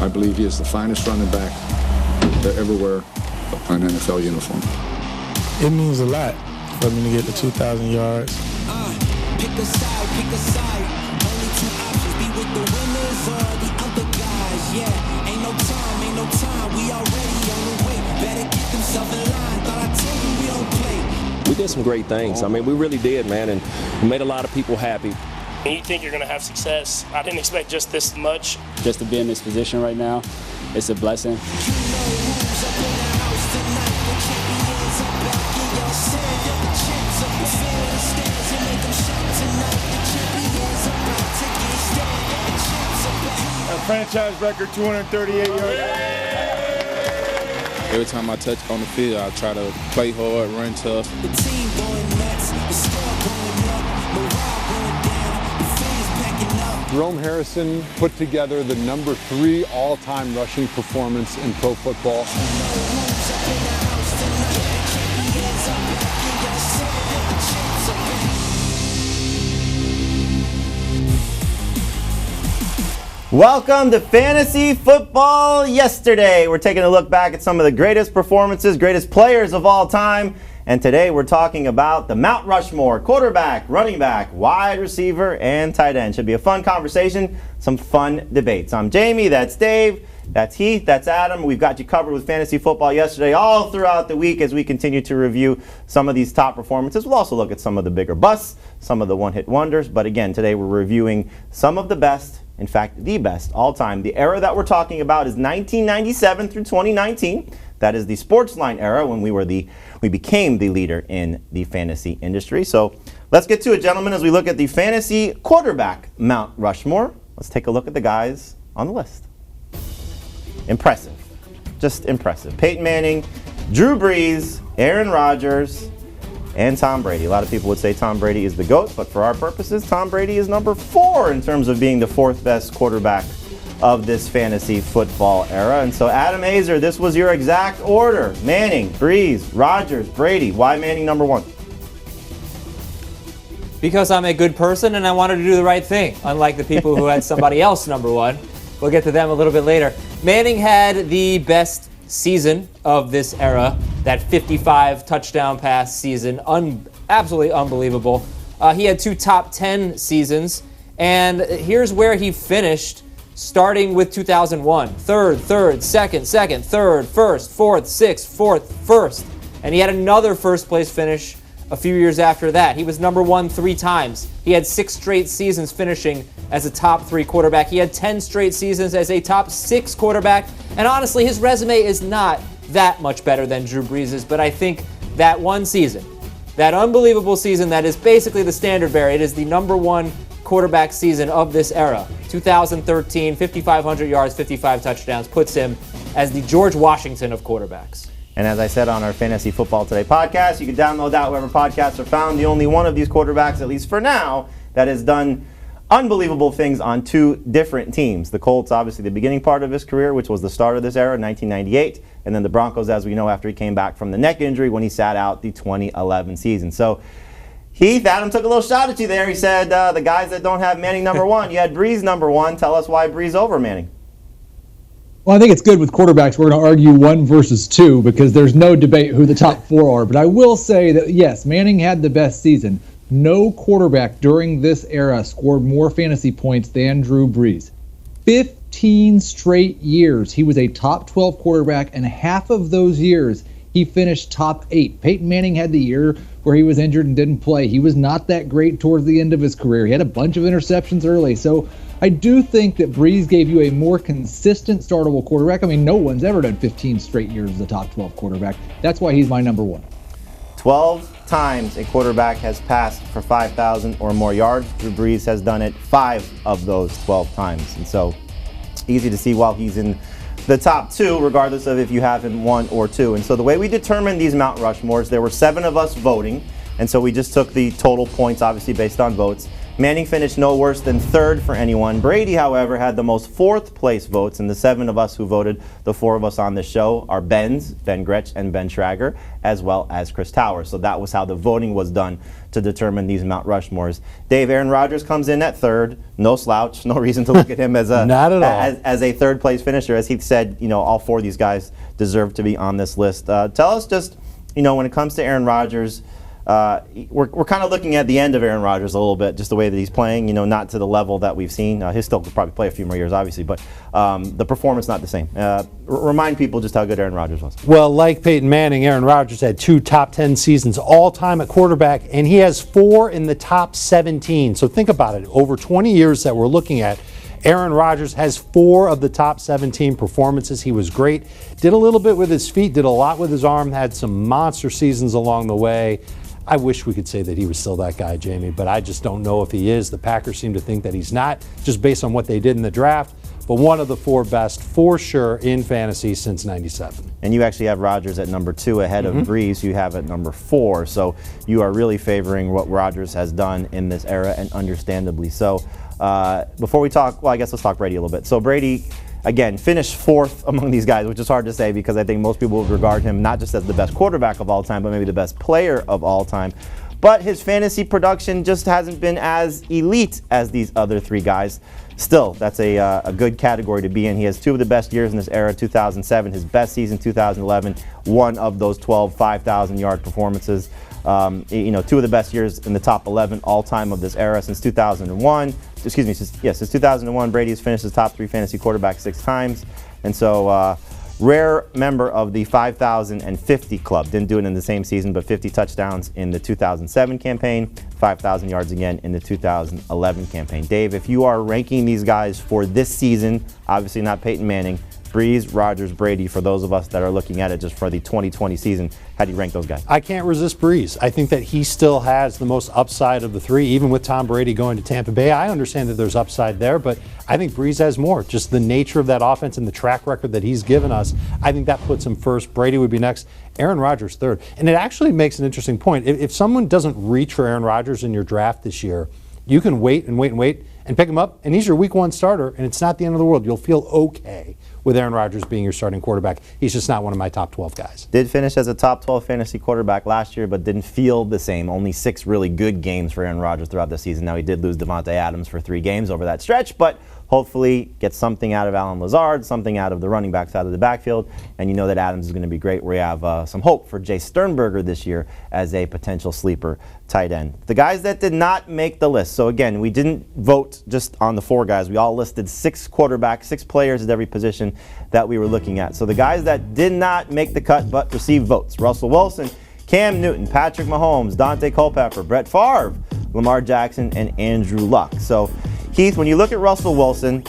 I believe he is the finest running back to ever wear an NFL uniform. It means a lot for me to get to 2,000 yards. Pick a side. Only two options, be with the winners or the other guys. Yeah, ain't no time. We already on the way. Better get themselves in line. Thought I told you we don't play. We did some great things. I mean, we really did, man, and we made a lot of people happy. And you think you're going to have success. I didn't expect just this much. Just to be in this position right now, it's a blessing. A franchise record 238 yards. Every time I touch on the field, I try to play hard, run tough. The team going nuts, the score going up, morale going down, the fans packing up. Jerome Harrison put together the number 3 all-time rushing performance in pro football. Welcome to Fantasy Football Yesterday. We're taking a look back at some of the greatest performances, greatest players of all time. And today we're talking about the Mount Rushmore: quarterback, running back, wide receiver, and tight end. Should be a fun conversation, some fun debates. I'm Jamie, that's Dave, that's Heath, that's Adam. We've got you covered with Fantasy Football Yesterday all throughout the week as we continue to review some of these top performances. We'll also look at some of the bigger busts, some of the one-hit wonders. But again, today we're reviewing some of the best, in fact, the best all time. The era that we're talking about is 1997 through 2019. That is the sports line era when we became the leader in the fantasy industry. So let's get to it, gentlemen, as we look at the fantasy quarterback Mount Rushmore. Let's take a look at the guys on the list. Impressive. Just impressive. Peyton Manning, Drew Brees, Aaron Rodgers, and Tom Brady. A lot of people would say Tom Brady is the GOAT, but for our purposes, Tom Brady is number 4 in terms of being the 4th best quarterback of this fantasy football era. And so, Adam Hazer, this was your exact order. Manning, Brees, Rodgers, Brady. Why Manning number 1? Because I'm a good person and I wanted to do the right thing, unlike the people who had somebody else number 1. We'll get to them a little bit later. Manning had the best season of this era, that 55 touchdown pass season, absolutely unbelievable. He had 2 top 10 seasons, and here's where he finished, starting with 2001. Third, second, third, first, fourth, sixth, fourth, first. And he had another first place finish a few years after that. He was number 1 3 times. He had 6 straight seasons finishing as a top 3 quarterback. He had 10 straight seasons as a top 6 quarterback. And honestly, his resume is not that much better than Drew Brees's, but I think that one season, that unbelievable season that is basically the standard bearer, it is the number 1 quarterback season of this era. 2013, 5,500 yards, 55 touchdowns, puts him as the George Washington of quarterbacks. And as I said on our Fantasy Football Today podcast, you can download that wherever podcasts are found. The only one of these quarterbacks, at least for now, that has done unbelievable things on 2 different teams. The Colts, obviously, the beginning part of his career, which was the start of this era, 1998. And then the Broncos, as we know, after he came back from the neck injury when he sat out the 2011 season. So, Heath, Adam took a little shot at you there. He said, the guys that don't have Manning number 1, you had Brees number 1. Tell us why Brees over Manning. Well, I think it's good with quarterbacks. We're going to argue 1 versus 2 because there's no debate who the top 4 are. But I will say that, yes, Manning had the best season. No quarterback during this era scored more fantasy points than Drew Brees. 15 straight years he was a top 12 quarterback, and half of those years he finished top 8. Peyton Manning had the year where he was injured and didn't play. He was not that great towards the end of his career. He had a bunch of interceptions early. So I do think that Brees gave you a more consistent startable quarterback. I mean, no one's ever done 15 straight years as a top 12 quarterback. That's why he's my number 1. 12 times a quarterback has passed for 5,000 or more yards. Drew Brees has done it 5 of those 12 times. And so easy to see while he's in the top 2, regardless of if you have him 1 or 2. And so the way we determined these Mount Rushmores, there were 7 of us voting. And so we just took the total points, obviously based on votes. Manning finished no worse than 3rd for anyone. Brady, however, had the most 4th place votes, and the 7 of us who voted, the 4 of us on this show, are Ben Gretsch and Ben Schrager, as well as Chris Towers. So that was how the voting was done to determine these Mount Rushmores. Dave, Aaron Rodgers comes in at third, no slouch, no reason to look at him as a not at all. as a third place finisher. As he said, all four of these guys deserve to be on this list. Tell us just, when it comes to Aaron Rodgers, we're kind of looking at the end of Aaron Rodgers a little bit, just the way that he's playing, not to the level that we've seen. He'll still probably play a few more years, obviously, but the performance not the same. Remind people just how good Aaron Rodgers was. Well, like Peyton Manning, Aaron Rodgers had 2 top 10 seasons all time at quarterback, and he has 4 in the top 17. So think about it. Over 20 years that we're looking at, Aaron Rodgers has 4 of the top 17 performances. He was great. Did a little bit with his feet, did a lot with his arm, had some monster seasons along the way. I wish we could say that he was still that guy, Jamie, but I just don't know if he is. The Packers seem to think that he's not, just based on what they did in the draft. But one of the 4 best, for sure, in fantasy since '97. And you actually have Rodgers at number 2 ahead of Brees. You have at number 4. So you are really favoring what Rodgers has done in this era, and understandably so. Before we talk, I guess let's talk Brady a little bit. So Brady, again, finished 4th among these guys, which is hard to say because I think most people would regard him not just as the best quarterback of all time, but maybe the best player of all time. But his fantasy production just hasn't been as elite as these other 3 guys. Still, that's a good category to be in. He has 2 of the best years in this era, 2007, his best season, 2011, one of those 12 5,000-yard performances. 2 of the best years in the top 11 all-time of this era since 2001. Since 2001, Brady has finished as top 3 fantasy quarterback 6 times. And so, rare member of the 5,050 club. Didn't do it in the same season, but 50 touchdowns in the 2007 campaign, 5,000 yards again in the 2011 campaign. Dave, if you are ranking these guys for this season, obviously not Peyton Manning, Brees, Rodgers, Brady, for those of us that are looking at it just for the 2020 season, how do you rank those guys? I can't resist Brees. I think that he still has the most upside of the 3, even with Tom Brady going to Tampa Bay. I understand that there's upside there, but I think Brees has more. Just the nature of that offense and the track record that he's given us, I think that puts him first. Brady would be next. Aaron Rodgers third. And it actually makes an interesting point. If someone doesn't reach for Aaron Rodgers in your draft this year, you can wait and pick him up, and he's your week 1 starter, and it's not the end of the world. You'll feel okay with Aaron Rodgers being your starting quarterback. He's just not one of my top 12 guys. Did finish as a top 12 fantasy quarterback last year, but didn't feel the same. Only 6 really good games for Aaron Rodgers throughout the season. Now, he did lose Devontae Adams for 3 games over that stretch, but hopefully get something out of Allen Lazard, something out of the running backs out of the backfield, and you know that Adams is going to be great. We have some hope for Jay Sternberger this year as a potential sleeper tight end. The guys that did not make the list. So again, we didn't vote just on the 4 guys. We all listed 6 quarterbacks, 6 players at every position that we were looking at. So the guys that did not make the cut but received votes: Russell Wilson, Cam Newton, Patrick Mahomes, Dante Culpepper, Brett Favre, Lamar Jackson, and Andrew Luck. So Keith, when you look at Russell Wilson,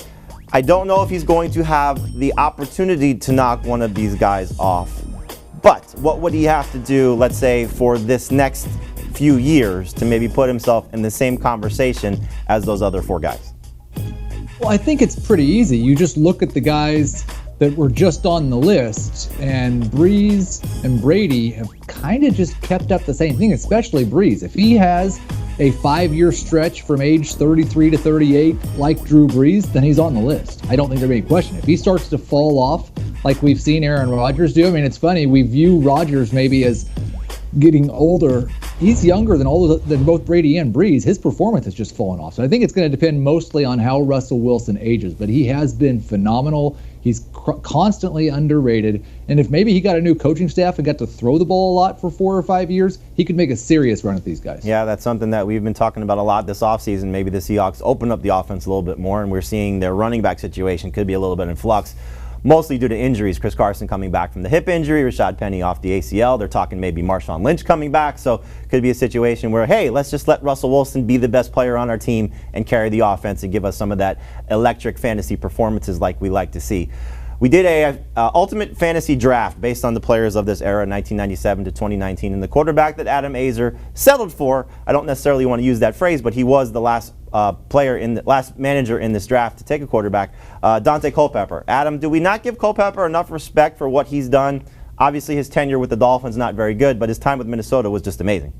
I don't know if he's going to have the opportunity to knock one of these guys off. But what would he have to do, let's say, for this next few years to maybe put himself in the same conversation as those other 4 guys? Well, I think it's pretty easy. You just look at the guys that were just on the list, and Brees and Brady have kind of just kept up the same thing, especially Brees. If he has a 5-year stretch from age 33 to 38 like Drew Brees, then he's on the list. I don't think there's any question. If he starts to fall off like we've seen Aaron Rodgers do, I mean, it's funny, we view Rodgers maybe as getting older. He's younger than both Brady and Brees. His performance has just fallen off. So I think it's going to depend mostly on how Russell Wilson ages, but he has been phenomenal. He's constantly underrated. And if maybe he got a new coaching staff and got to throw the ball a lot for 4 or 5 years, he could make a serious run at these guys. Yeah, that's something that we've been talking about a lot this offseason. Maybe the Seahawks open up the offense a little bit more, and we're seeing their running back situation could be a little bit in flux, mostly due to injuries. Chris Carson coming back from the hip injury, Rashad Penny off the ACL. They're talking maybe Marshawn Lynch coming back. So could be a situation where, hey, let's just let Russell Wilson be the best player on our team and carry the offense and give us some of that electric fantasy performances like we like to see. We did a ultimate fantasy draft based on the players of this era, 1997 to 2019, and the quarterback that Adam Azer settled for, I don't necessarily want to use that phrase, but he was the last last manager in this draft to take a quarterback, Dante Culpepper. Adam, do we not give Culpepper enough respect for what he's done? Obviously, his tenure with the Dolphins not very good, but his time with Minnesota was just amazing.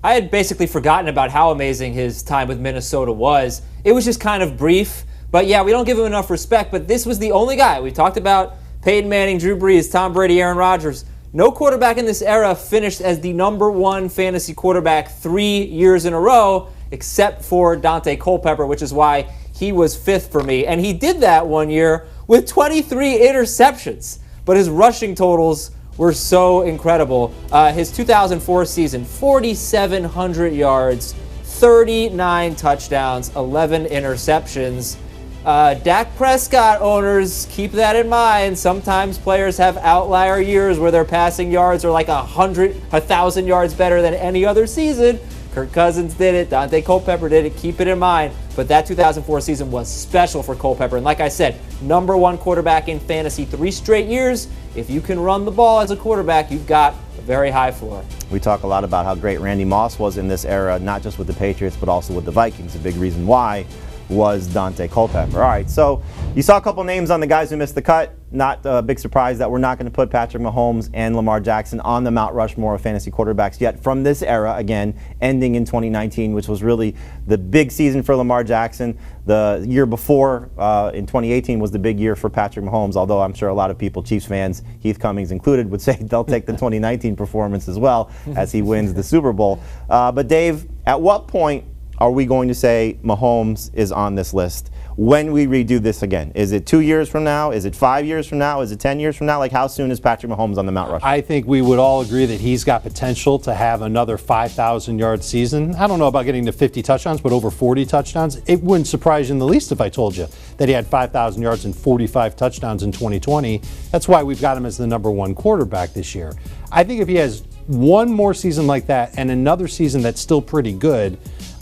I had basically forgotten about how amazing his time with Minnesota was. It was just kind of brief. But yeah, we don't give him enough respect, but this was the only guy. We talked about Peyton Manning, Drew Brees, Tom Brady, Aaron Rodgers. No quarterback in this era finished as the #1 fantasy quarterback 3 years in a row, except for Dante Culpepper, which is why he was 5th for me. And he did that one year with 23 interceptions. But his rushing totals were so incredible. His 2004 season, 4,700 yards, 39 touchdowns, 11 interceptions. Dak Prescott owners, keep that in mind. Sometimes players have outlier years where their passing yards are like 1,000 yards better than any other season. Kirk Cousins did it. Dante Culpepper did it. Keep it in mind. But that 2004 season was special for Culpepper. And like I said, #1 quarterback in fantasy 3 straight years. If you can run the ball as a quarterback, you've got a very high floor. We talk a lot about how great Randy Moss was in this era, not just with the Patriots, but also with the Vikings. A big reason why was Dante Culpepper. All right, so you saw a couple names on the guys who missed the cut. Not a big surprise that we're not going to put Patrick Mahomes and Lamar Jackson on the Mount Rushmore of fantasy quarterbacks yet from this era, again, ending in 2019, which was really the big season for Lamar Jackson. The year before, in 2018, was the big year for Patrick Mahomes, although I'm sure a lot of people, Chiefs fans, Heath Cummings included, would say they'll take the 2019 performance as well as he wins the Super Bowl. But Dave, at what point are we going to say Mahomes is on this list when we redo this again? Is it 2 years from now? Is it 5 years from now? Is it 10 years from now? Like, how soon is Patrick Mahomes on the Mount Rushmore? I think we would all agree that he's got potential to have another 5,000-yard season. I don't know about getting to 50 touchdowns, but over 40 touchdowns. It wouldn't surprise you in the least if I told you that he had 5,000 yards and 45 touchdowns in 2020. That's why we've got him as the #1 quarterback this year. I think if he has one more season like that and another season that's still pretty good,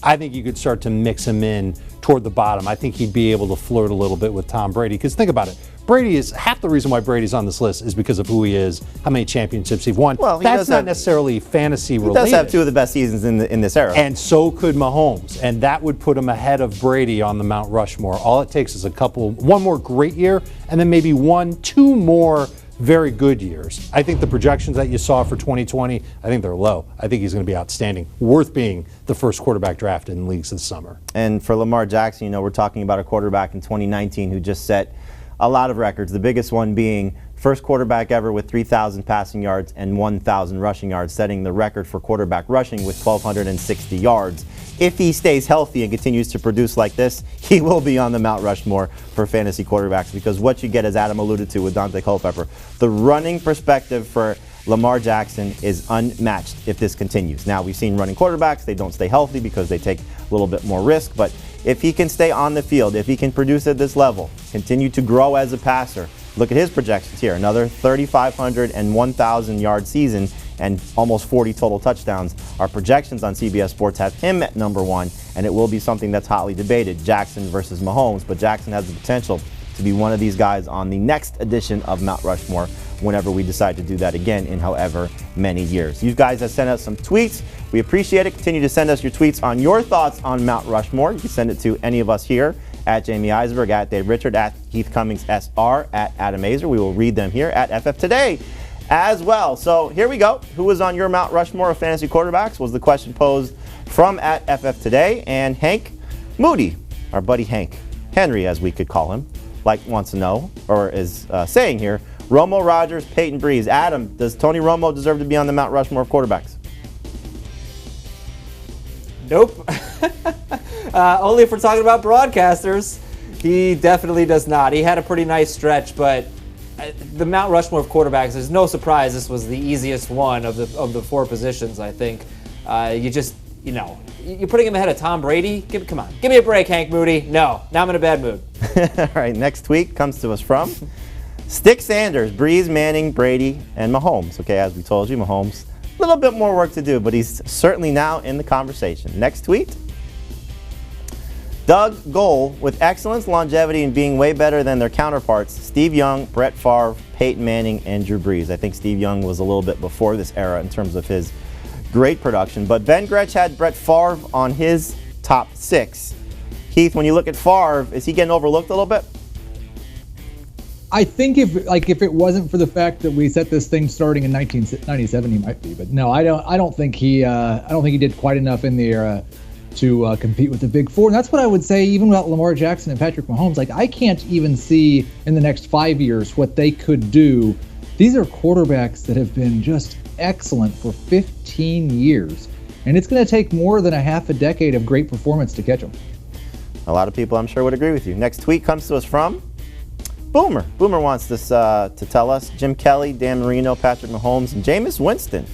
I think you could start to mix him in toward the bottom. I think he'd be able to flirt a little bit with Tom Brady. Because think about it. Brady is half the reason why Brady's on this list is because of who he is, how many championships he's won. Well, that's not necessarily fantasy related. He does have 2 of the best seasons in this era. And so could Mahomes. And that would put him ahead of Brady on the Mount Rushmore. All it takes is one more great year, and then maybe 1-2 more very good years. I think the projections that you saw for 2020, I think they're low. I think he's going to be outstanding, worth being the first quarterback drafted in leagues this summer. And for Lamar Jackson, we're talking about a quarterback in 2019 who just set a lot of records, the biggest one being first quarterback ever with 3,000 passing yards and 1,000 rushing yards, setting the record for quarterback rushing with 1,260 yards. If he stays healthy and continues to produce like this, he will be on the Mount Rushmore for fantasy quarterbacks, because what you get, as Adam alluded to with Dante Culpepper, the running perspective for Lamar Jackson is unmatched if this continues. Now, we've seen running quarterbacks, they don't stay healthy because they take a little bit more risk, but if he can stay on the field, if he can produce at this level, continue to grow as a passer, look at his projections here, another 3,500 and 1,000 yard season and almost 40 total touchdowns. Our projections on CBS Sports have him at #1, and it will be something that's hotly debated, Jackson versus Mahomes, but Jackson has the potential to be one of these guys on the next edition of Mount Rushmore whenever we decide to do that again in however many years. You guys have sent us some tweets. We appreciate it. Continue to send us your tweets on your thoughts on Mount Rushmore. You can send it to any of us here, at Jamie Eisberg, at Dave Richard, at Heath Cummings SR, at Adam Azer. We will read them here at FF Today as well. So here we go. Who was on your Mount Rushmore of fantasy quarterbacks was the question posed from at FF Today. And Hank Moody, our buddy Hank, Henry as we could call him, wants to know, or is saying here, Romo, Rodgers, Peyton, Brees. Adam, does Tony Romo deserve to be on the Mount Rushmore of quarterbacks? Nope. Only if we're talking about broadcasters. He definitely does not. He had a pretty nice stretch, but the Mount Rushmore of quarterbacks, there's no surprise this was the easiest one of the 4 positions, I think. You're putting him ahead of Tom Brady? Come on. Give me a break, Hank Moody. No. Now I'm in a bad mood. All right, next tweet comes to us from Stick Sanders, Brees, Manning, Brady, and Mahomes. Okay, as we told you, Mahomes, a little bit more work to do, but he's certainly now in the conversation. Next tweet. Doug Goal, with excellence, longevity, and being way better than their counterparts, Steve Young, Brett Favre, Peyton Manning, and Drew Brees. I think Steve Young was a little bit before this era in terms of his great production, but Ben Gretsch had Brett Favre on his top 6. Heath, when you look at Favre, is he getting overlooked a little bit? I think if it wasn't for the fact that we set this thing starting in 1997, he might be. But no, I don't think he did quite enough in the era to compete with the Big Four. And that's what I would say, even without Lamar Jackson and Patrick Mahomes. I can't even see in the next 5 years what they could do These are quarterbacks that have been just excellent for 15 years, and it's going to take more than a half a decade of great performance to catch them. A lot of people, I'm sure, would agree with you. Next tweet comes to us from Boomer. Boomer wants this to tell us Jim Kelly, Dan Marino, Patrick Mahomes, and Jameis Winston.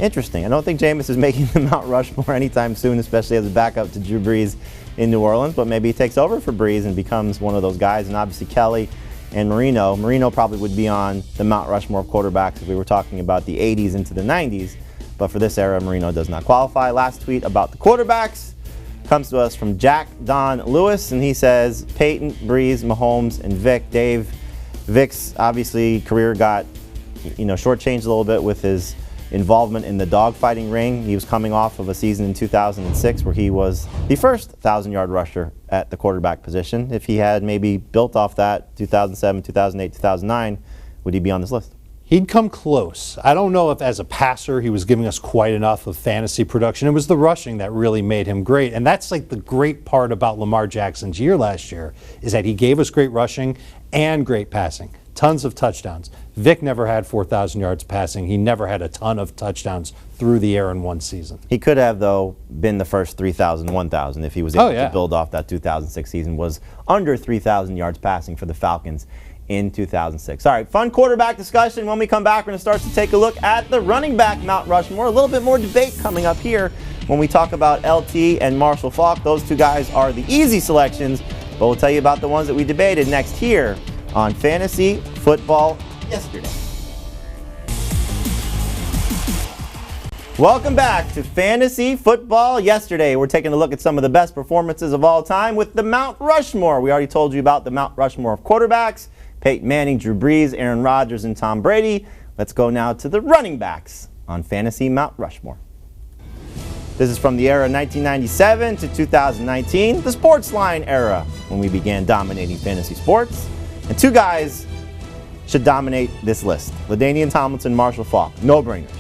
Interesting. I don't think Jameis is making the Mount Rushmore anytime soon, especially as a backup to Drew Brees in New Orleans, but maybe he takes over for Brees and becomes one of those guys. And obviously Kelly and Marino. Marino probably would be on the Mount Rushmore of quarterbacks if we were talking about the 80s into the 90s, but for this era, Marino does not qualify. Last tweet about the quarterbacks comes to us from Jack Don Lewis, and he says Peyton, Brees, Mahomes, and Vic. Dave, Vic's obviously career got shortchanged a little bit with his involvement in the dogfighting ring. He was coming off of a season in 2006 where he was the first 1,000-yard rusher at the quarterback position. If he had maybe built off that 2007, 2008, 2009, would he be on this list? He'd come close. I don't know if as a passer he was giving us quite enough of fantasy production. It was the rushing that really made him great. And that's like the great part about Lamar Jackson's year last year, is that he gave us great rushing and great passing. Tons of touchdowns. Vic never had 4,000 yards passing. He never had a ton of touchdowns through the air in one season. He could have, though, been the first 3,000, 1,000 if he was able to build off that 2006 season. Was under 3,000 yards passing for the Falcons in 2006. All right, fun quarterback discussion. When we come back, we're going to start to take a look at the running back Mount Rushmore. A little bit more debate coming up here when we talk about LT and Marshall Faulk. Those two guys are the easy selections, but we'll tell you about the ones that we debated next here on Fantasy Football Yesterday. Welcome back to Fantasy Football Yesterday. We're taking a look at some of the best performances of all time with the Mount Rushmore. We already told you about the Mount Rushmore of quarterbacks: Peyton Manning, Drew Brees, Aaron Rodgers, and Tom Brady. Let's go now to the running backs on Fantasy Mount Rushmore. This is from the era 1997 to 2019, the sports line era, when we began dominating fantasy sports. And two guys should dominate this list: LaDainian Tomlinson, Marshall Faulk. No-brainers.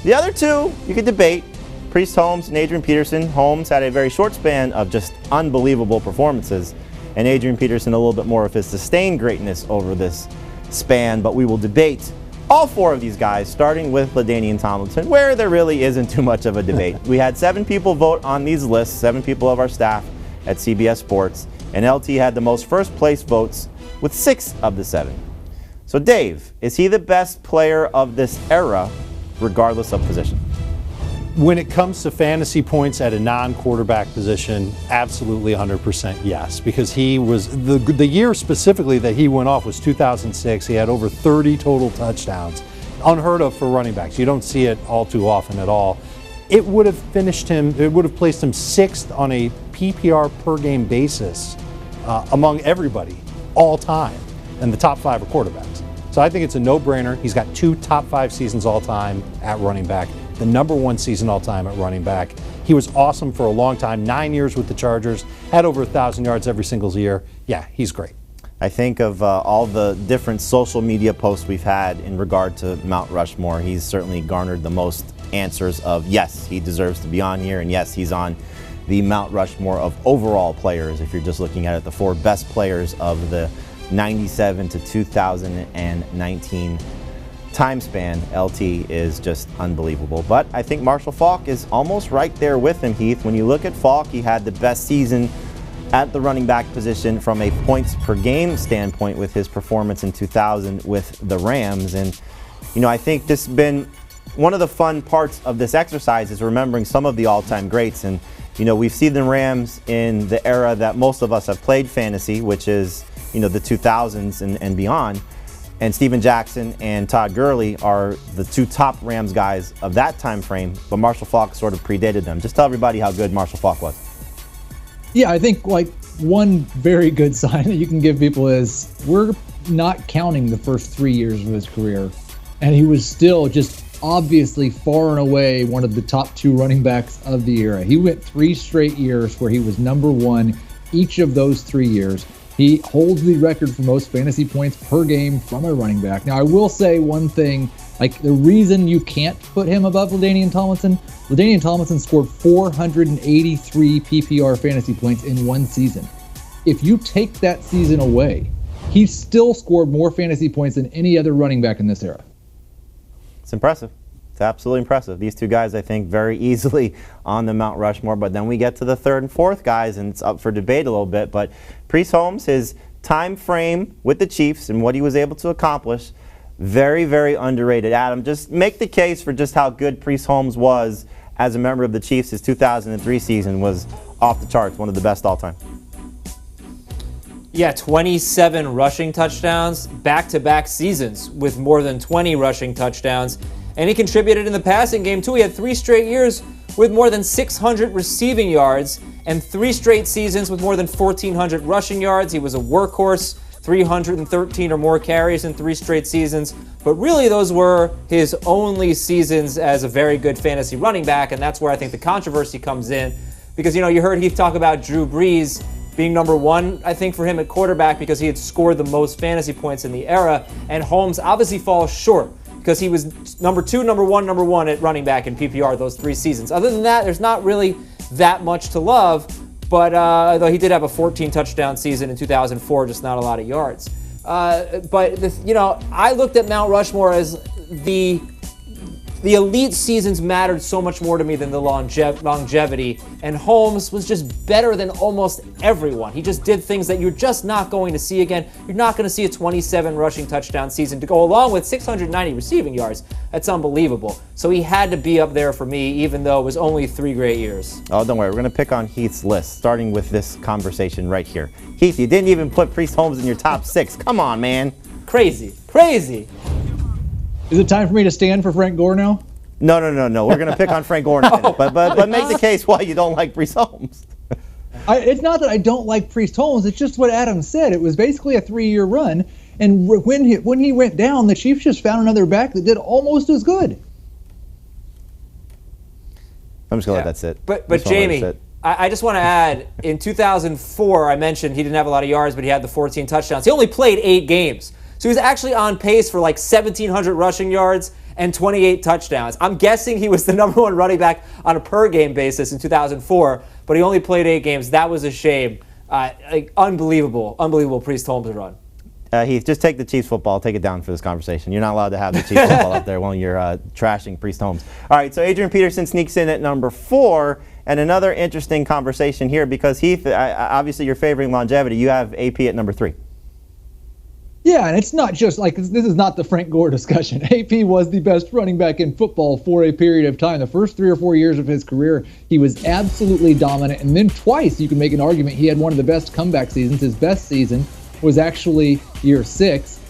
The other two, you could debate: Priest Holmes and Adrian Peterson. Holmes had a very short span of just unbelievable performances, and Adrian Peterson a little bit more of his sustained greatness over this span. But we will debate all four of these guys, starting with LaDainian Tomlinson, where there really isn't too much of a debate. We had 7 people vote on these lists, 7 people of our staff at CBS Sports, and LT had the most first-place votes with 6 of the 7. So Dave, is he the best player of this era, regardless of position? When it comes to fantasy points at a non-quarterback position, absolutely 100% yes, because he was, the year specifically that he went off was 2006. He had over 30 total touchdowns. Unheard of for running backs. You don't see it all too often at all. It would have placed him 6th on a PPR per game basis among everybody all time, and the top 5 are quarterbacks. So I think it's a no-brainer. He's got 2 top 5 seasons all time at running back, the number 1 season all time at running back. He was awesome for a long time, 9 years with the Chargers, had over 1,000 yards every single year. Yeah, he's great. I think of all the different social media posts we've had in regard to Mount Rushmore, he's certainly garnered the most answers of yes, he deserves to be on here, and yes, he's on the Mount Rushmore of overall players. If you're just looking at it, the 4 best players of the 97 to 2019 time span, LT is just unbelievable. But I think Marshall Faulk is almost right there with him, Heath. When you look at Faulk, he had the best season at the running back position from a points per game standpoint with his performance in 2000 with the Rams. And, I think this has been one of the fun parts of this exercise is remembering some of the all-time greats. And, we've seen the Rams in the era that most of us have played fantasy, which is, the 2000s and beyond. And Steven Jackson and Todd Gurley are the 2 top Rams guys of that time frame, but Marshall Faulk sort of predated them. Just tell everybody how good Marshall Faulk was. Yeah, I think one very good sign that you can give people is we're not counting the first 3 years of his career, and he was still just obviously far and away one of the top 2 running backs of the era. He went 3 straight years where he was number 1 each of those 3 years. He holds the record for most fantasy points per game from a running back. Now, I will say one thing, the reason you can't put him above LaDainian Tomlinson scored 483 PPR fantasy points in one season. If you take that season away, he still scored more fantasy points than any other running back in this era. It's impressive. It's absolutely impressive. These two guys, I think, very easily on the Mount Rushmore. But then we get to the third and fourth guys, and it's up for debate a little bit. But Priest Holmes, his time frame with the Chiefs and what he was able to accomplish, very, very underrated. Adam, just make the case for just how good Priest Holmes was as a member of the Chiefs. His 2003 season was off the charts, one of the best all time. Yeah, 27 rushing touchdowns, back-to-back seasons with more than 20 rushing touchdowns. And he contributed in the passing game, too. He had 3 straight years with more than 600 receiving yards and 3 straight seasons with more than 1,400 rushing yards. He was a workhorse, 313 or more carries in 3 straight seasons. But really, those were his only seasons as a very good fantasy running back, and that's where I think the controversy comes in. Because, you heard Heath talk about Drew Brees being number 1, I think, for him at quarterback because he had scored the most fantasy points in the era, and Holmes obviously falls short because he was number 2, number 1 at running back in PPR those 3 seasons. Other than that, there's not really that much to love, but though he did have a 14 touchdown season in 2004, just not a lot of yards. I looked at Mount Rushmore as the elite seasons mattered so much more to me than the longevity, and Holmes was just better than almost everyone. He just did things that you're just not going to see again. You're not going to see a 27 rushing touchdown season to go along with 690 receiving yards. That's unbelievable. So he had to be up there for me, even though it was only 3 great years. Oh, don't worry. We're going to pick on Heath's list, starting with this conversation right here. Heath, you didn't even put Priest Holmes in your top 6. Come on, man. Crazy. Is it time for me to stand for Frank Gore now? No. We're going to pick on Frank Gore in a minute. But make the case why you don't like Priest Holmes. It's not that I don't like Priest Holmes. It's just what Adam said. It was basically a 3-year run. And when he went down, the Chiefs just found another back that did almost as good. I'm just going to let that sit. But Jamie, I just want to add, in 2004, I mentioned he didn't have a lot of yards, but he had the 14 touchdowns. He only played 8 games. So he was actually on pace for like 1,700 rushing yards and 28 touchdowns. I'm guessing he was the number 1 running back on a per-game basis in 2004, but he only played 8 games. That was a shame. Unbelievable Priest Holmes run. Heath, just take the Chiefs football. Take it down for this conversation. You're not allowed to have the Chiefs football up there while you're trashing Priest Holmes. All right, so Adrian Peterson sneaks in at number 4. And another interesting conversation here because, Heath, obviously you're favoring longevity. You have AP at number 3. Yeah, and it's not just like this is not the Frank Gore discussion. AP was the best running back in football for a period of time. The first 3 or 4 years of his career, he was absolutely dominant. And then twice you can make an argument he had one of the best comeback seasons. His best season was actually year 6.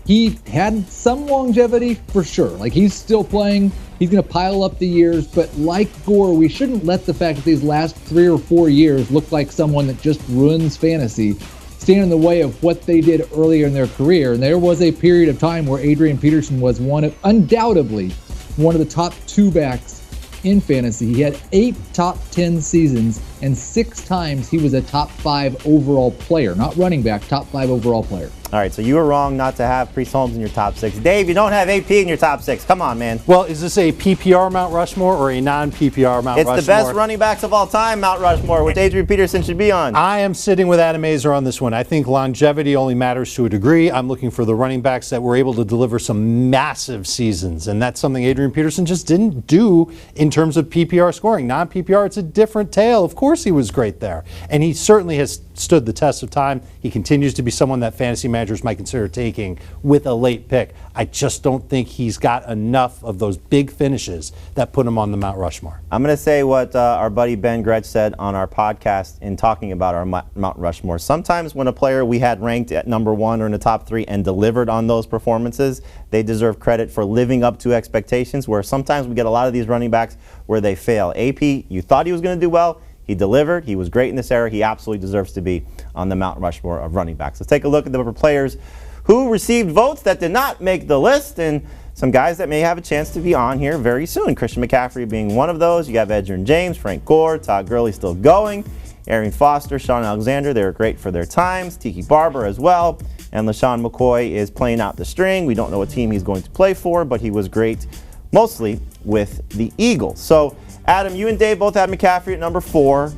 He had some longevity for sure. Like he's still playing. He's going to pile up the years. But like Gore, we shouldn't let the fact that these last 3 or 4 years look like someone that just ruins fantasy stand in the way of what they did earlier in their career. And there was a period of time where Adrian Peterson was undoubtedly one of the top 2 backs in fantasy. He had 8 top 10 seasons, and 6 times he was a top 5 overall player. Not running back, top 5 overall player. All right, so you were wrong not to have Priest Holmes in your top 6. Dave, you don't have AP in your top 6. Come on, man. Well, is this a PPR Mount Rushmore or a non-PPR Mount Rushmore? It's the best running backs of all time, Mount Rushmore, which Adrian Peterson should be on. I am sitting with Adam Azer on this one. I think longevity only matters to a degree. I'm looking for the running backs that were able to deliver some massive seasons, and that's something Adrian Peterson just didn't do in terms of PPR scoring. Non-PPR, it's a different tale. Of course he was great there, and he certainly has stood the test of time. He continues to be someone that fantasy managers might consider taking with a late pick. I just don't think he's got enough of those big finishes that put him on the Mount Rushmore. I'm going to say what our buddy Ben Gretsch said on our podcast in talking about our Mount Rushmore. Sometimes when a player we had ranked at number 1 or in the top 3 and delivered on those performances, they deserve credit for living up to expectations, where sometimes we get a lot of these running backs where they fail. AP, you thought he was going to do well. He delivered. He was great in this era. He absolutely deserves to be on the Mount Rushmore of running backs. Let's take a look at the players who received votes that did not make the list, and some guys that may have a chance to be on here very soon. Christian McCaffrey being one of those. You have Edgerrin James, Frank Gore, Todd Gurley still going, Arian Foster, Sean Alexander. They were great for their times. Tiki Barber as well. And LaShawn McCoy is playing out the string. We don't know what team he's going to play for, but he was great mostly with the Eagles. So, Adam, you and Dave both had McCaffrey at number 4.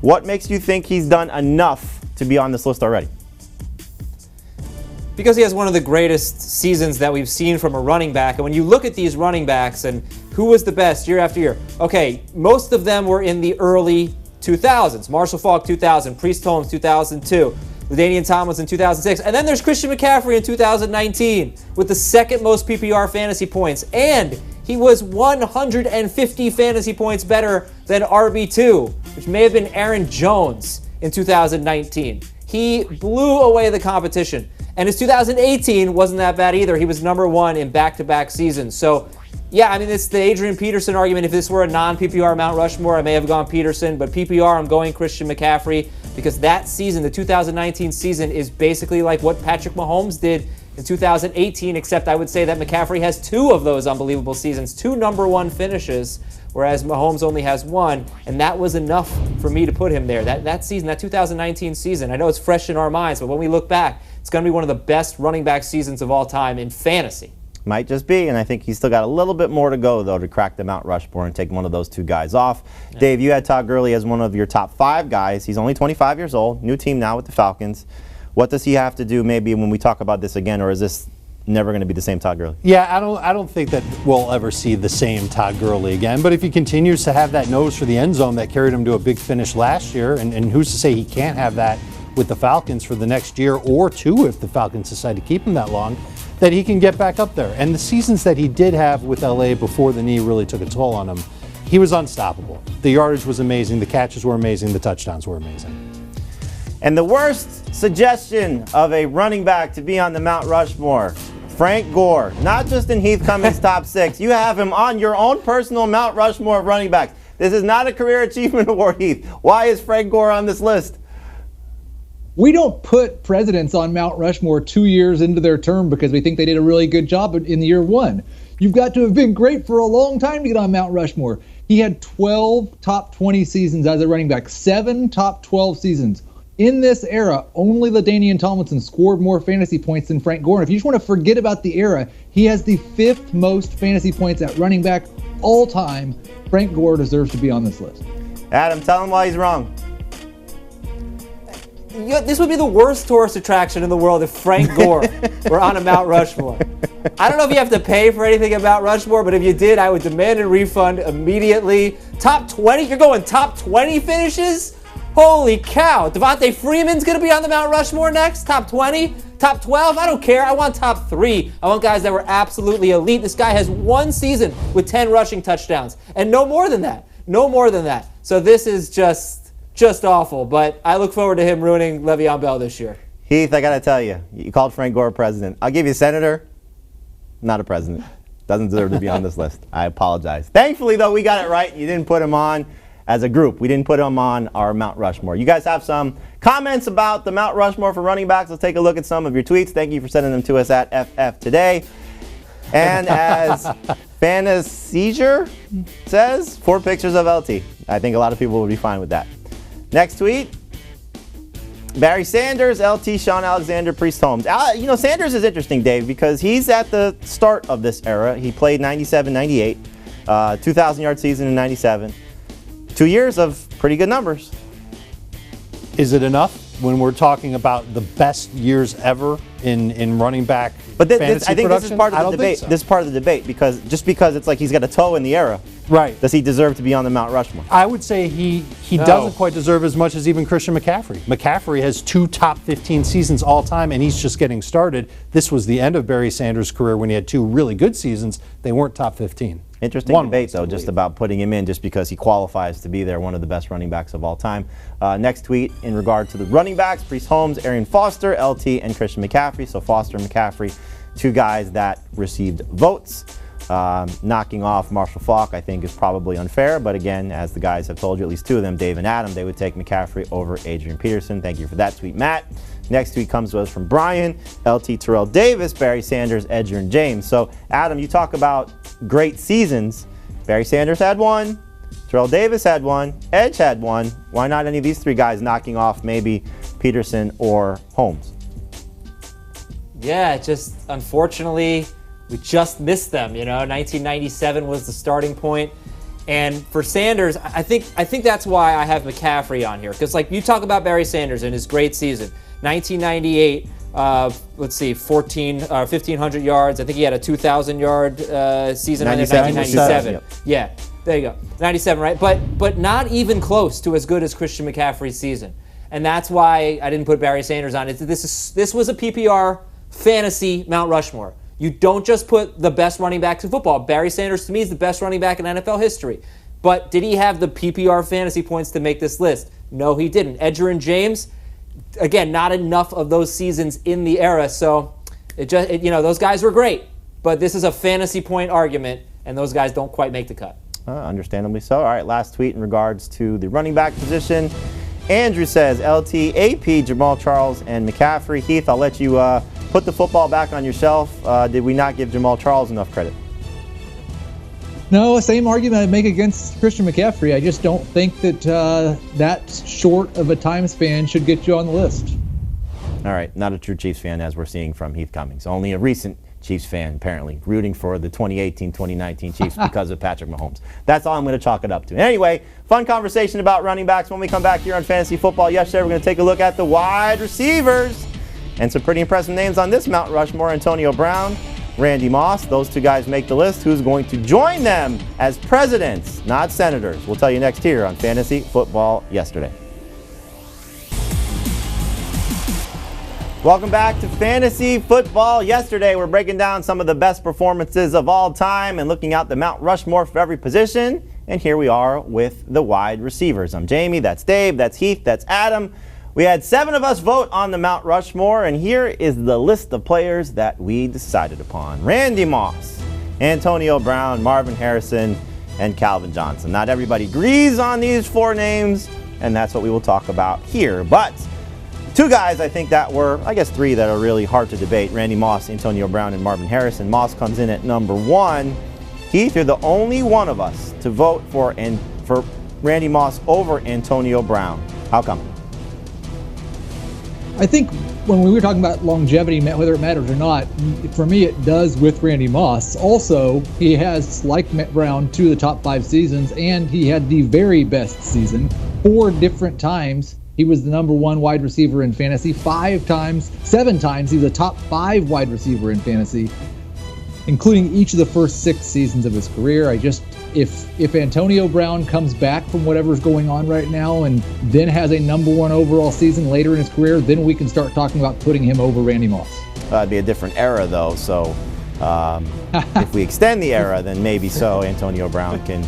What makes you think he's done enough to be on this list already? Because he has one of the greatest seasons that we've seen from a running back. And when you look at these running backs and who was the best year after year, okay, most of them were in the early 2000s. Marshall Faulk 2000, Priest Holmes 2002, LaDainian Tomlinson 2006, and then there's Christian McCaffrey in 2019 with the second most PPR fantasy points, and he was 150 fantasy points better than RB2, which may have been Aaron Jones in 2019. He blew away the competition. And his 2018 wasn't that bad either. He was number one in back-to-back seasons. So, yeah, I mean, it's the Adrian Peterson argument. If this were a non-PPR Mount Rushmore, I may have gone Peterson. But PPR, I'm going Christian McCaffrey because that season, the 2019 season, is basically like what Patrick Mahomes did in 2018, except I would say that McCaffrey has two of those unbelievable seasons, two number one finishes, whereas Mahomes only has one, and that was enough for me to put him there. That season, that 2019 season, I know it's fresh in our minds, but when we look back, it's going to be one of the best running back seasons of all time in fantasy. Might just be, and I think he's still got a little bit more to go, though, to crack the Mount Rushmore and take one of those two guys off. Yeah. Dave, you had Todd Gurley as one of your top 5 guys. He's only 25 years old, new team now with the Falcons. What does he have to do maybe when we talk about this again, or is this never going to be the same Todd Gurley? Yeah, I don't think that we'll ever see the same Todd Gurley again. But if he continues to have that nose for the end zone that carried him to a big finish last year, and who's to say he can't have that with the Falcons for the next year or two if the Falcons decide to keep him that long, that he can get back up there. And the seasons that he did have with LA before the knee really took a toll on him, he was unstoppable. The yardage was amazing, the catches were amazing, the touchdowns were amazing. And the worst suggestion of a running back to be on the Mount Rushmore, Frank Gore, not just in Heath Cummings' top 6. You have him on your own personal Mount Rushmore of running backs. This is not a career achievement award, Heath. Why is Frank Gore on this list? We don't put presidents on Mount Rushmore 2 years into their term because we think they did a really good job in year one. You've got to have been great for a long time to get on Mount Rushmore. He had 12 top 20 seasons as a running back, 7 top 12 seasons. In this era, only LaDainian Tomlinson scored more fantasy points than Frank Gore. And if you just want to forget about the era, he has the 5th most fantasy points at running back all time. Frank Gore deserves to be on this list. Adam, tell him why he's wrong. This would be the worst tourist attraction in the world if Frank Gore were on a Mount Rushmore. I don't know if you have to pay for anything at Mount Rushmore, but if you did, I would demand a refund immediately. Top 20? You're going top 20 finishes? Holy cow. Devontae Freeman's going to be on the Mount Rushmore next? Top 20? Top 12? I don't care. I want top 3. I want guys that were absolutely elite. This guy has one season with 10 rushing touchdowns, and no more than that. No more than that. So this is just awful, but I look forward to him ruining Le'Veon Bell this year. Heath, I got to tell you, you called Frank Gore president. I'll give you senator, not a president. Doesn't deserve to be on this list. I apologize. Thankfully, though, we got it right. You didn't put him on as a group. We didn't put him on our Mount Rushmore. You guys have some comments about the Mount Rushmore for running backs. Let's take a look at some of your tweets. Thank you for sending them to us at FF Today. And as Fantasy says, 4 pictures of LT. I think a lot of people would be fine with that. Next tweet, Barry Sanders, LT, Sean Alexander, Priest Holmes. Sanders is interesting, Dave, because he's at the start of this era. He played 97, 98, 2,000-yard season in 97. 2 years of pretty good numbers. Is it enough when we're talking about the best years ever in running back fantasy I think production? this is part of the debate. So. This is part of the debate because it's like he's got a toe in the era. Right. Does he deserve to be on the Mount Rushmore? I would say he doesn't quite deserve as much as even Christian McCaffrey. McCaffrey has 2 top 15 seasons all time, and he's just getting started. This was the end of Barry Sanders' career when he had 2 really good seasons. They weren't top 15. Interesting debate, though, just about putting him in just because he qualifies to be there, one of the best running backs of all time. Next tweet in regard to the running backs, Priest Holmes, Arian Foster, LT, and Christian McCaffrey. So Foster and McCaffrey, 2 guys that received votes. Knocking off Marshall Faulk, I think, is probably unfair. But again, as the guys have told you, at least 2 of them, Dave and Adam, they would take McCaffrey over Adrian Peterson. Thank you for that tweet, Matt. Next tweet comes to us from Brian, LT, Terrell Davis, Barry Sanders, Edger, and James. So, Adam, you talk about great seasons. Barry Sanders had 1. Terrell Davis had 1. Edge had 1. Why not any of these 3 guys knocking off maybe Peterson or Holmes? Yeah, just unfortunately, we just missed them. 1997 was the starting point. And for Sanders, I think that's why I have McCaffrey on here. Because, you talk about Barry Sanders and his great season. 1998 let's see, 1,500 yards. I think he had a 2,000-yard season in 1997. Yep. Yeah, there you go. 97, right? But not even close to as good as Christian McCaffrey's season. And that's why I didn't put Barry Sanders on it. This was a PPR fantasy Mount Rushmore. You don't just put the best running backs in football. Barry Sanders, to me, is the best running back in NFL history. But did he have the PPR fantasy points to make this list? No, he didn't. Edgerrin James, again, not enough of those seasons in the era. So, those guys were great. But this is a fantasy point argument, and those guys don't quite make the cut. Understandably so. All right, last tweet in regards to the running back position. Andrew says, LT, AP, Jamal Charles, and McCaffrey. Heath, I'll let you put the football back on your shelf. Did we not give Jamal Charles enough credit? No, same argument I'd make against Christian McCaffrey. I just don't think that that short of a time span should get you on the list. All right, not a true Chiefs fan, as we're seeing from Heath Cummings. Only a recent Chiefs fan, apparently, rooting for the 2018-2019 Chiefs because of Patrick Mahomes. That's all I'm going to chalk it up to. Anyway, fun conversation about running backs when we come back here on Fantasy Football Yesterday. We're going to take a look at the wide receivers and some pretty impressive names on this Mount Rushmore. Antonio Brown, Randy Moss. Those two guys make the list. Who's going to join them as presidents, not senators? We'll tell you next here on Fantasy Football Yesterday. Welcome back to Fantasy Football Yesterday. We're breaking down some of the best performances of all time and looking out the Mount Rushmore for every position. And here we are with the wide receivers. I'm Jamie, that's Dave, that's Heath, that's Adam. We had 7 of us vote on the Mount Rushmore, and here is the list of players that we decided upon. Randy Moss, Antonio Brown, Marvin Harrison, and Calvin Johnson. Not everybody agrees on these 4 names, and that's what we will talk about here. But 2 guys I think that were, 3 that are really hard to debate. Randy Moss, Antonio Brown, and Marvin Harrison. Moss comes in at number 1. Heath, you're the only one of us to vote for Randy Moss over Antonio Brown. How come? I think when we were talking about longevity, whether it matters or not, for me it does with Randy Moss. Also, he has, like Brown, 2 of the top 5 seasons, and he had the very best season 4 different times. He was the number 1 wide receiver in fantasy 7 times. He was a top 5 wide receiver in fantasy, including each of the first 6 seasons of his career. If Antonio Brown comes back from whatever's going on right now and then has a number 1 overall season later in his career, then we can start talking about putting him over Randy Moss. It'd be a different era, though. So if we extend the era, then maybe so. Antonio Brown can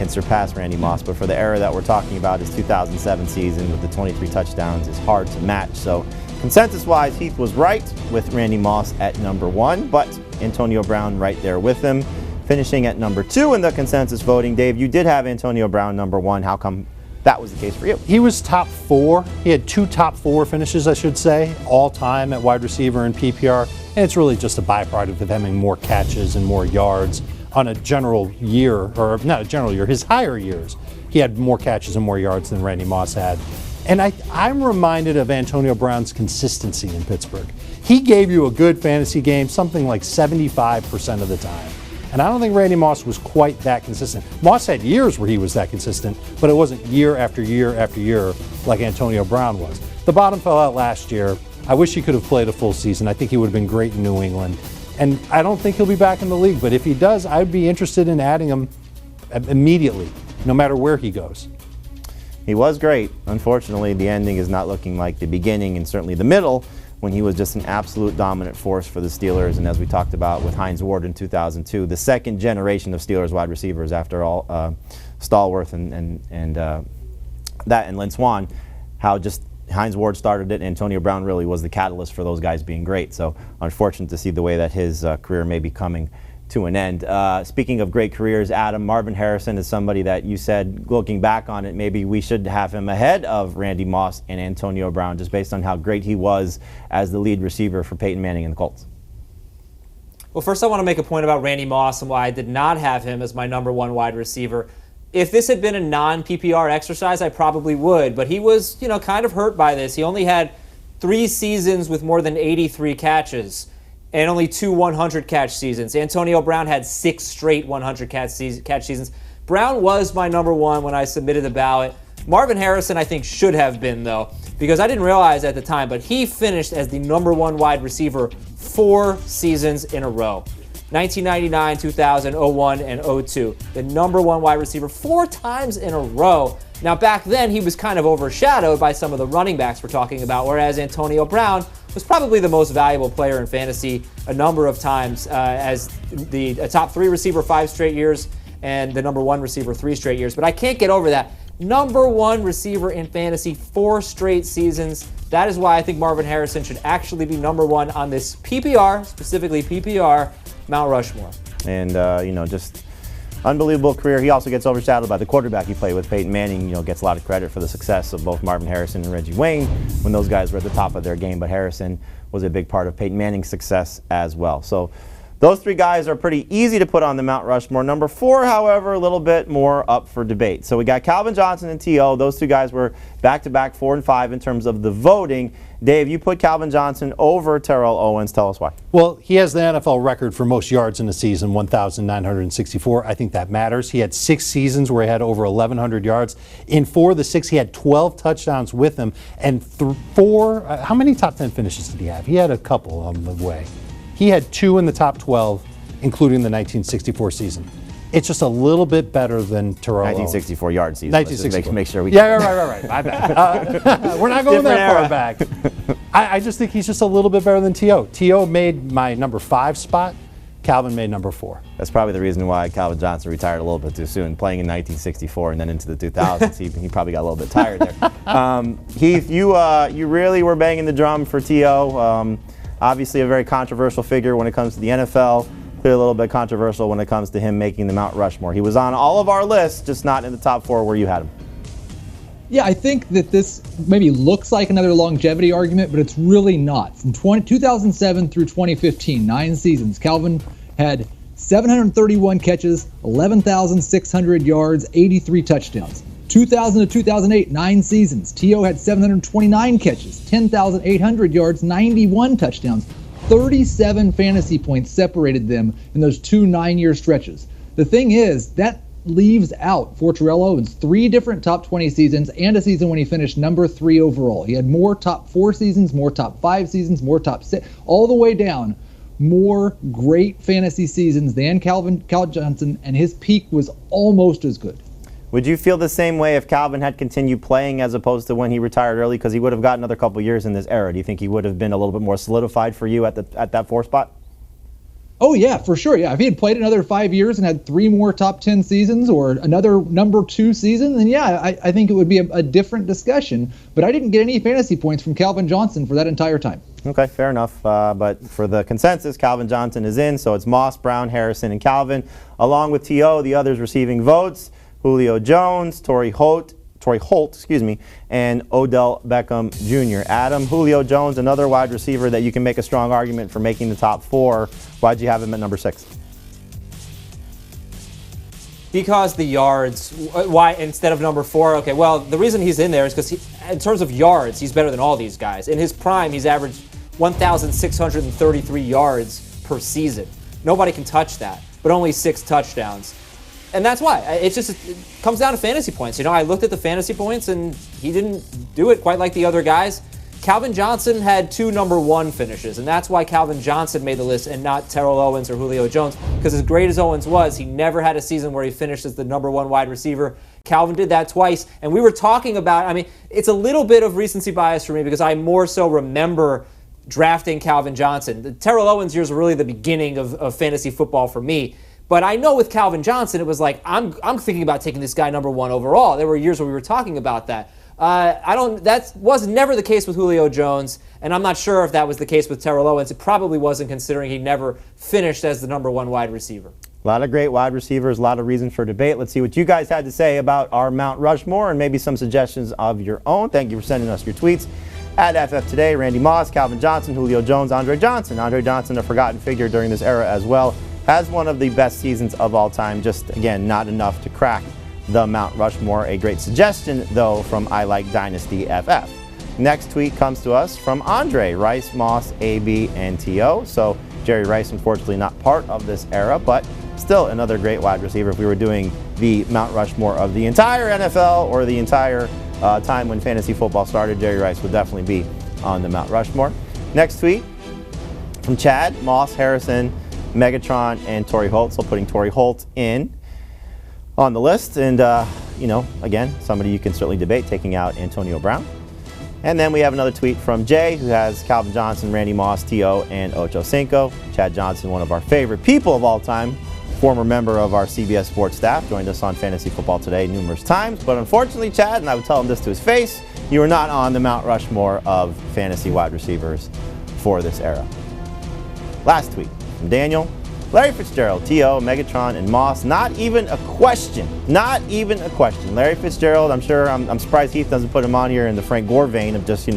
surpass Randy Moss. But for the era that we're talking about, his 2007 season with the 23 touchdowns is hard to match. So consensus-wise, Heath was right with Randy Moss at number 1, but Antonio Brown right there with him. Finishing at number 2 in the consensus voting. Dave, you did have Antonio Brown number 1. How come that was the case for you? He was top 4. He had 2 top 4 finishes, I should say, all time at wide receiver in PPR. And it's really just a byproduct of having more catches and more yards on a general year, or not a general year, his higher years. He had more catches and more yards than Randy Moss had. And I'm reminded of Antonio Brown's consistency in Pittsburgh. He gave you a good fantasy game something like 75% of the time. And I don't think Randy Moss was quite that consistent. Moss had years where he was that consistent, but it wasn't year after year after year like Antonio Brown was. The bottom fell out last year. I wish he could have played a full season. I think he would have been great in New England. And I don't think he'll be back in the league, but if he does, I'd be interested in adding him immediately, no matter where he goes. He was great. Unfortunately, the ending is not looking like the beginning, and certainly the middle, when he was just an absolute dominant force for the Steelers. And as we talked about with Hines Ward in 2002, the second generation of Steelers wide receivers after all Stallworth and Lynn Swann, how just Hines Ward started it, and Antonio Brown really was the catalyst for those guys being great. So unfortunate to see the way that his career may be coming to an end. Speaking of great careers, Adam, Marvin Harrison is somebody that you said, looking back on it, maybe we should have him ahead of Randy Moss and Antonio Brown, just based on how great he was as the lead receiver for Peyton Manning and the Colts. Well, first I want to make a point about Randy Moss and why I did not have him as my number 1 wide receiver. If this had been a non-PPR exercise, I probably would, but he was, kind of hurt by this. He only had 3 seasons with more than 83 catches and only 2 100-catch seasons. Antonio Brown had 6 straight 100-catch seasons. Brown was my number 1 when I submitted the ballot. Marvin Harrison, I think, should have been, though, because I didn't realize at the time, but he finished as the number 1 wide receiver 4 seasons in a row. 1999, 2000, 01, and 02. The number 1 wide receiver 4 times in a row. Now, back then, he was kind of overshadowed by some of the running backs we're talking about, whereas Antonio Brown was probably the most valuable player in fantasy a number of times as a top 3 receiver 5 straight years and the number 1 receiver 3 straight years. But I can't get over that. Number 1 receiver in fantasy 4 straight seasons. That is why I think Marvin Harrison should actually be number 1 on this PPR, specifically PPR, Mount Rushmore. And, just unbelievable career. He also gets overshadowed by the quarterback he played with. Peyton Manning, gets a lot of credit for the success of both Marvin Harrison and Reggie Wayne when those guys were at the top of their game. But Harrison was a big part of Peyton Manning's success as well. So those 3 guys are pretty easy to put on the Mount Rushmore. Number 4, however, a little bit more up for debate. So we got Calvin Johnson and T.O. Those 2 guys were back-to-back 4 and 5 in terms of the voting. Dave, you put Calvin Johnson over Terrell Owens. Tell us why. Well, he has the NFL record for most yards in a season, 1,964. I think that matters. He had 6 seasons where he had over 1,100 yards. In 4 of the 6, he had 12 touchdowns with him. And 4, how many top 10 finishes did he have? He had a couple on the way. He had 2 in the top 12, including the 1964 season. It's just a little bit better than Terrell 1964 Owens. yard season. 1964. Make sure we. Yeah, right. My bad. We're not going that far back. I just think he's just a little bit better than T.O. T.O. made my number 5 spot. Calvin made number 4. That's probably the reason why Calvin Johnson retired a little bit too soon, playing in 1964 and then into the 2000s. he probably got a little bit tired there. Heath, you really were banging the drum for T.O. Obviously a very controversial figure when it comes to the NFL. Clearly a little bit controversial when it comes to him making the Mount Rushmore. He was on all of our lists, just not in the top 4 where you had him. Yeah, I think that this maybe looks like another longevity argument, but it's really not. From 2007 through 2015, 9 seasons, Calvin had 731 catches, 11,600 yards, 83 touchdowns. 2000 to 2008, 9 seasons. T.O. had 729 catches, 10,800 yards, 91 touchdowns. 37 fantasy points separated them in those 2 9-year stretches. The thing is, that leaves out for Terrell Owens 3 different top 20 seasons and a season when he finished number 3 overall. He had more top 4 seasons, more top 5 seasons, more top 6, all the way down. More great fantasy seasons than Calvin Johnson, and his peak was almost as good. Would you feel the same way if Calvin had continued playing as opposed to when he retired early? Because he would have got another couple years in this era. Do you think he would have been a little bit more solidified for you at that 4 spot? Oh, yeah, for sure. Yeah, if he had played another 5 years and had 3 more top 10 seasons or another number 2 season, then yeah, I think it would be a different discussion. But I didn't get any fantasy points from Calvin Johnson for that entire time. Okay, fair enough. But for the consensus, Calvin Johnson is in. So it's Moss, Brown, Harrison, and Calvin. Along with T.O., the others receiving votes, Julio Jones, Torrey Holt, and Odell Beckham Jr. Adam, Julio Jones, another wide receiver that you can make a strong argument for making the top 4. Why'd you have him at number 6? Because the yards. Why instead of number 4? Okay, well, the reason he's in there is because in terms of yards, he's better than all these guys. In his prime, he's averaged 1,633 yards per season. Nobody can touch that, but only 6 touchdowns. And that's why. It comes down to fantasy points. I looked at the fantasy points, and he didn't do it quite like the other guys. Calvin Johnson had 2 number 1 finishes, and that's why Calvin Johnson made the list and not Terrell Owens or Julio Jones. Because as great as Owens was, he never had a season where he finished as the number 1 wide receiver. Calvin did that twice, and we were talking about, it's a little bit of recency bias for me because I more so remember drafting Calvin Johnson. The Terrell Owens years were really the beginning of fantasy football for me. But I know with Calvin Johnson, it was like, I'm thinking about taking this guy number 1 overall. There were years where we were talking about that. That was never the case with Julio Jones, and I'm not sure if that was the case with Terrell Owens. It probably wasn't, considering he never finished as the number 1 wide receiver. A lot of great wide receivers, a lot of reason for debate. Let's see what you guys had to say about our Mount Rushmore and maybe some suggestions of your own. Thank you for sending us your tweets. At FF Today, Randy Moss, Calvin Johnson, Julio Jones, Andre Johnson. Andre Johnson, a forgotten figure during this era as well, has one of the best seasons of all time. Just, again, not enough to crack the Mount Rushmore. A great suggestion, though, from I Like Dynasty FF. Next tweet comes to us from Andre, Rice, Moss, AB, and T.O. So Jerry Rice, unfortunately, not part of this era, but still another great wide receiver. If we were doing the Mount Rushmore of the entire NFL or the entire time when fantasy football started, Jerry Rice would definitely be on the Mount Rushmore. Next tweet from Chad, Moss, Harrison, Megatron, and Torrey Holt. So putting Torrey Holt in on the list. And, again, somebody you can certainly debate, taking out Antonio Brown. And then we have another tweet from Jay, who has Calvin Johnson, Randy Moss, T.O., and Ocho Cinco. Chad Johnson, one of our favorite people of all time, former member of our CBS Sports staff, joined us on Fantasy Football Today numerous times. But unfortunately, Chad, and I would tell him this to his face, you are not on the Mount Rushmore of fantasy wide receivers for this era. Last tweet from Daniel. Larry Fitzgerald, T.O., Megatron, and Moss. Not even a question. Not even a question. Larry Fitzgerald, I'm surprised Heath doesn't put him on here in the Frank Gore vein of just,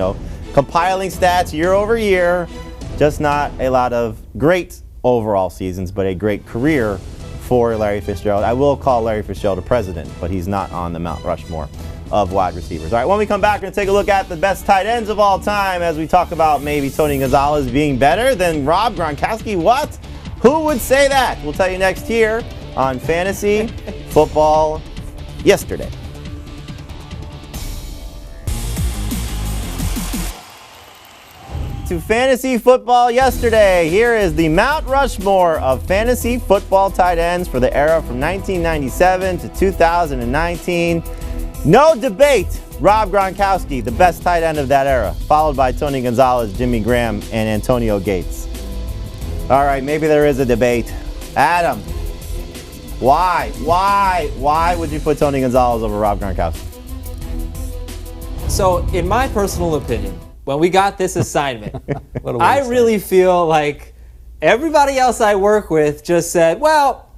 compiling stats year over year. Just not a lot of great overall seasons, but a great career for Larry Fitzgerald. I will call Larry Fitzgerald a president, but he's not on the Mount Rushmore of wide receivers. All right, when we come back, we're going to take a look at the best tight ends of all time as we talk about maybe Tony Gonzalez being better than Rob Gronkowski. What? Who would say that? We'll tell you next here on Fantasy Football Yesterday. To Fantasy Football Yesterday. Here is the Mount Rushmore of fantasy football tight ends for the era from 1997 to 2019. No debate, Rob Gronkowski, the best tight end of that era, followed by Tony Gonzalez, Jimmy Graham, and Antonio Gates. All right, maybe there is a debate. Adam, why would you put Tony Gonzalez over Rob Gronkowski? So, in my personal opinion, when we got this assignment, I really feel like everybody else I work with just said, well,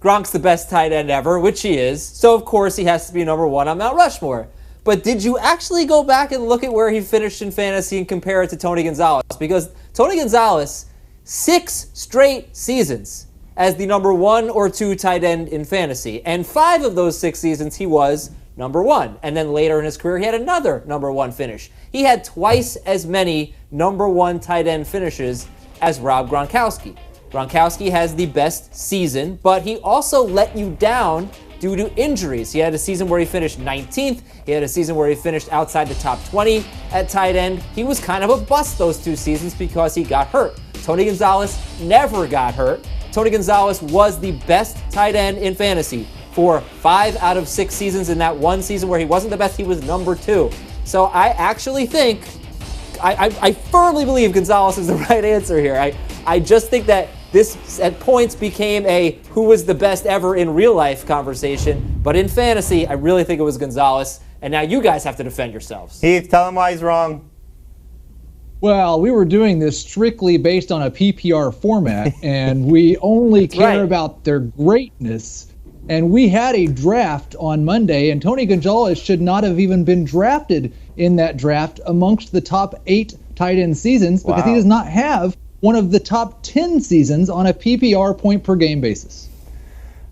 Gronk's the best tight end ever, which he is. So, of course, he has to be number one on Mount Rushmore. But did you actually go back and look at where he finished in fantasy and compare it to Tony Gonzalez? Because Tony Gonzalez, 6 straight seasons as the number 1 or 2 tight end in fantasy. And 5 of those 6 seasons he was number 1. And then later in his career he had another number 1 finish. He had twice as many number 1 tight end finishes as Rob Gronkowski. Gronkowski has the best season, but he also let you down due to injuries. He had a season where he finished 19th. He had a season where he finished outside the top 20 at tight end. He was kind of a bust those 2 seasons because he got hurt. Tony Gonzalez never got hurt. Tony Gonzalez was the best tight end in fantasy for 5 out of 6 seasons. In that one season where he wasn't the best, he was number 2. So I actually think, I firmly believe Gonzalez is the right answer here. I just think that this at points became a who was the best ever in real life conversation. But in fantasy, I really think it was Gonzalez. And now you guys have to defend yourselves. Heath, tell him why he's wrong. Well, we were doing this strictly based on a PPR format, and we only care about their greatness. And we had a draft on Monday, and Tony Gonzalez should not have even been drafted in that draft amongst the top 8 tight end seasons because he does not have one of the top 10 seasons on a PPR point per game basis.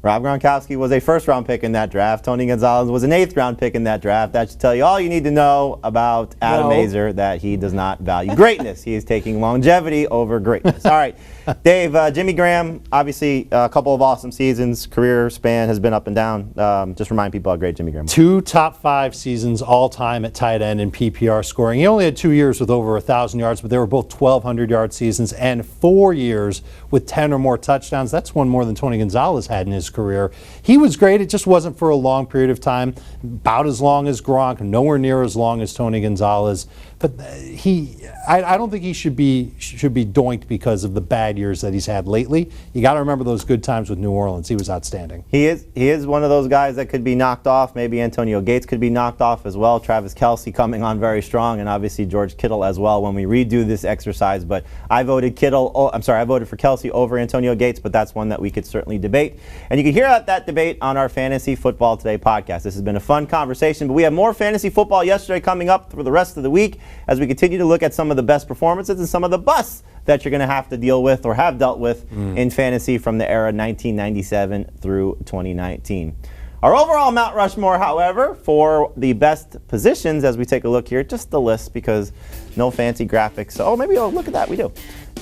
Rob Gronkowski was a first-round pick in that draft. Tony Gonzalez was an 8th-round pick in that draft. That should tell you all you need to know about Adam Mazer, that he does not value greatness. He is taking longevity over greatness. All right, Dave, Jimmy Graham, obviously a couple of awesome seasons. Career span has been up and down. Just remind people how great Jimmy Graham was. 2 top 5 seasons all-time at tight end in PPR scoring. He only had 2 years with over 1,000 yards, but they were both 1,200-yard seasons, and 4 years with 10 or more touchdowns. That's one more than Tony Gonzalez had in his career. He was great. It just wasn't for a long period of time. About as long as Gronk, nowhere near as long as Tony Gonzalez. But I don't think he should be doinked because of the bad years that he's had lately. You got to remember those good times with New Orleans. He was outstanding. He is one of those guys that could be knocked off. Maybe Antonio Gates could be knocked off as well. Travis Kelce coming on very strong, and obviously George Kittle as well when we redo this exercise. But I voted for Kelce over Antonio Gates, but that's one that we could certainly debate. And you can hear that debate on our Fantasy Football Today podcast. This has been a fun conversation, but we have more Fantasy Football Yesterday coming up for the rest of the week as we continue to look at some of the best performances and some of the busts that you're going to have to deal with or have dealt with in fantasy from the era 1997 through 2019. Our overall Mount Rushmore, however, for the best positions, as we take a look here, just the list because no fancy graphics. So, maybe, look at that, we do.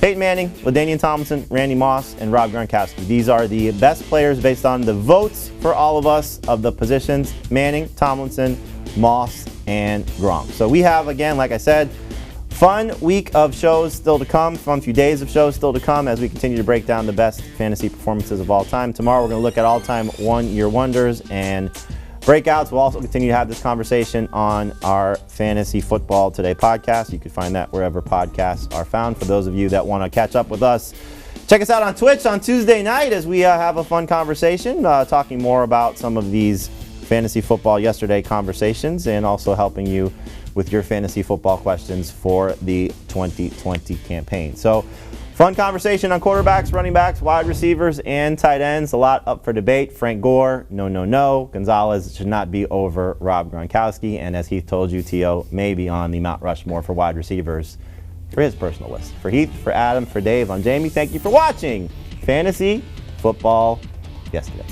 Peyton Manning, LaDainian Tomlinson, Randy Moss, and Rob Gronkowski. These are the best players based on the votes for all of us of the positions: Manning, Tomlinson, Moss, and Gronk. So we have, again, like I said, fun week of shows still to come, fun few days of shows still to come as we continue to break down the best fantasy performances of all time. Tomorrow we're going to look at all-time one-year wonders and breakouts. We'll also continue to have this conversation on our Fantasy Football Today podcast. You can find that wherever podcasts are found. For those of you that want to catch up with us, check us out on Twitch on Tuesday night as we have a fun conversation talking more about some of these Fantasy Football Yesterday conversations and also helping you with your fantasy football questions for the 2020 campaign. So, fun conversation on quarterbacks, running backs, wide receivers, and tight ends. A lot up for debate. Frank Gore, no. Gonzalez should not be over Rob Gronkowski. And as Heath told you, T.O., maybe on the Mount Rushmore for wide receivers for his personal list. For Heath, for Adam, for Dave, I'm Jamie. Thank you for watching Fantasy Football Yesterday.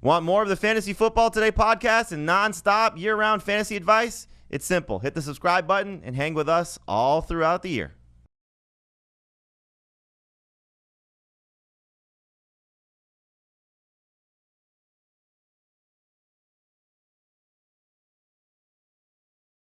Want more of the Fantasy Football Today podcast and non-stop year-round fantasy advice? It's simple. Hit the subscribe button and hang with us all throughout the year.